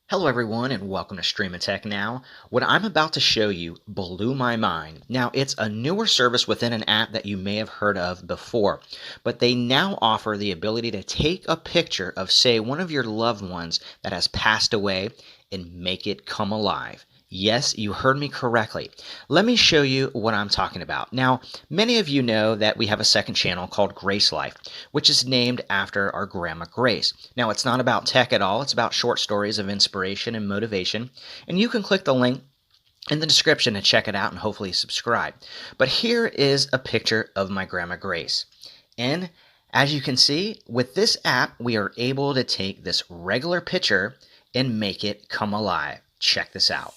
Hello everyone and welcome to Stream Tech Now. What I'm about to show you blew my mind. Now it's a newer service within an app that you may have heard of before, but they now offer the ability to take a picture of, say, one of your loved ones that has passed away and make it come alive. Yes, you heard me correctly. Let me show you what I'm talking about. Now, many of you know that we have a second channel called Grace Life, which is named after our grandma Grace. Now, it's not about tech at all. It's about short stories of inspiration and motivation. And you can click the link in the description to check it out and hopefully subscribe. But here is a picture of my grandma Grace. And as you can see, with this app, we are able to take this regular picture and make it come alive. Check this out.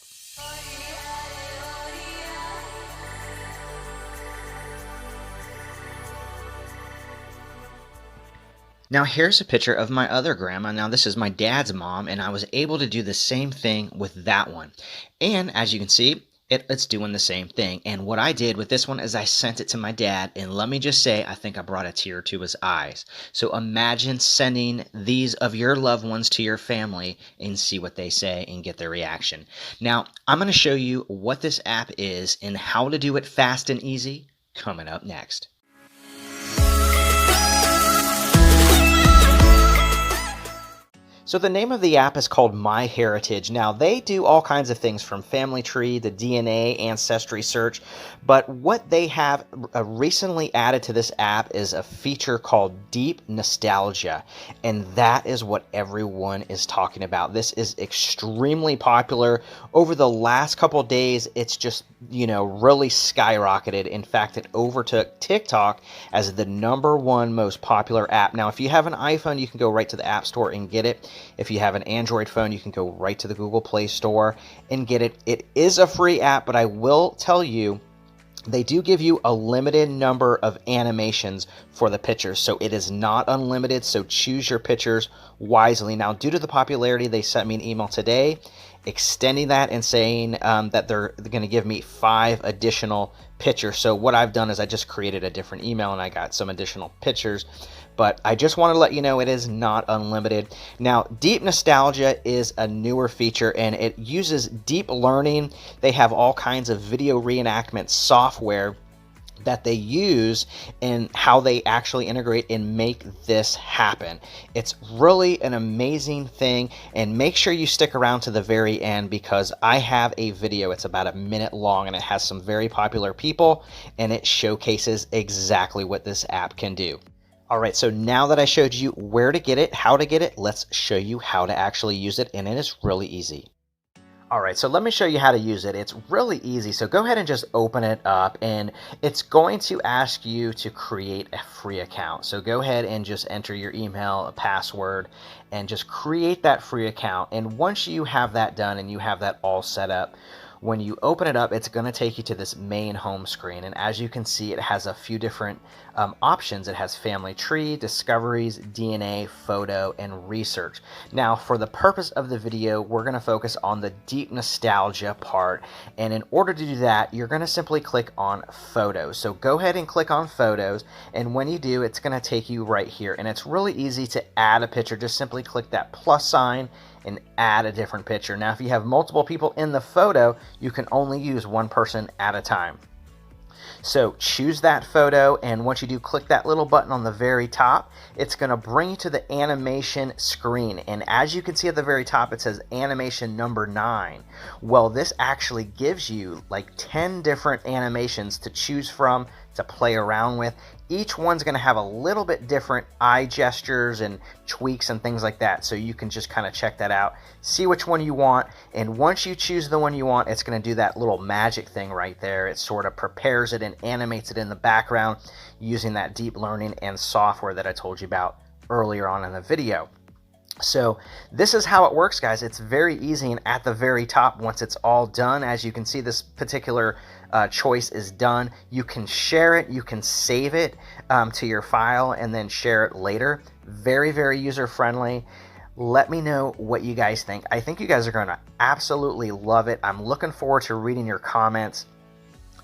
Now here's a picture of my other grandma. Now this is my dad's mom, and I was able to do the same thing with that one. And as you can see, it's doing the same thing. And what I did with this one is I sent it to my dad, and let me just say, I think I brought a tear to his eyes. So imagine sending these of your loved ones to your family and see what they say and get their reaction. Now, I'm going to show you what this app is and how to do it fast and easy coming up next. So the name of the app is called MyHeritage. Now they do all kinds of things from family tree to DNA ancestry search, but what they have recently added to this app is a feature called Deep Nostalgia, and that is what everyone is talking about. This is extremely popular. Over the last couple of days, it's just, really skyrocketed. In fact, it overtook TikTok as the #1 most popular app. Now, if you have an iPhone, you can go right to the App Store and get it. If you have an Android phone, you can go right to the Google Play Store and get it. It is a free app, but I will tell you, they do give you a limited number of animations for the pictures, so it is not unlimited, so choose your pictures wisely. Now, due to the popularity, they sent me an email today extending that and saying that they're going to give me 5 additional pictures. So what I've done is I just created a different email and I got some additional pictures, but I just want to let you know it is not unlimited. Now, Deep Nostalgia is a newer feature and it uses deep learning. They have all kinds of video reenactment software that they use and how they actually integrate and make this happen. It's really an amazing thing, and make sure you stick around to the very end because I have a video. It's about a minute long and it has some very popular people and it showcases exactly what this app can do. All right, so now that I showed you where to get it, how to get it, let's show you how to actually use it, and it is really easy. All right, so let me show you how to use it. It's really easy. So go ahead and just open it up, and it's going to ask you to create a free account. So go ahead and just enter your email, a password, and just create that free account. And once you have that done and you have that all set up, when you open it up, it's going to take you to this main home screen. And as you can see, it has a few different options. It has family tree, discoveries, DNA, photo, and research. Now, for the purpose of the video, we're going to focus on the deep nostalgia part. And in order to do that, you're going to simply click on photos. So go ahead and click on photos. And when you do, it's going to take you right here. And it's really easy to add a picture. Just simply click that plus sign and add a different picture. Now, if you have multiple people in the photo, you can only use one person at a time. So choose that photo, and once you do, click that little button on the very top. It's going to bring you to the animation screen, and as you can see at the very top, it says animation number 9. Well, this actually gives you like 10 different animations to choose from, to play around with. Each one's going to have a little bit different eye gestures and tweaks and things like that, so you can just kind of check that out, see which one you want, and once you choose the one you want, it's going to do that little magic thing right there. It sort of prepares it and animates it in the background using that deep learning and software that I told you about earlier on in the video. So this is how it works, guys. It's very easy, and at the very top, once it's all done, as you can see, this particular choice is done. You can share it, you can save it to your file and then share it later. Very, very user-friendly. Let me know what you guys think. I think you guys are going to absolutely love it. I'm looking forward to reading your comments.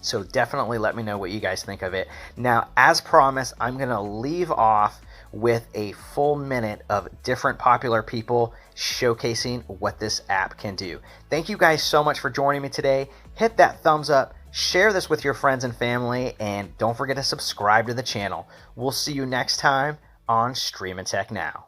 So definitely let me know what you guys think of it. Now, as promised, I'm going to leave off with a full minute of different popular people showcasing what this app can do. Thank you guys so much for joining me today. Hit that thumbs up, share this with your friends and family, and don't forget to subscribe to the channel. We'll see you next time on Streamin' Tech Now.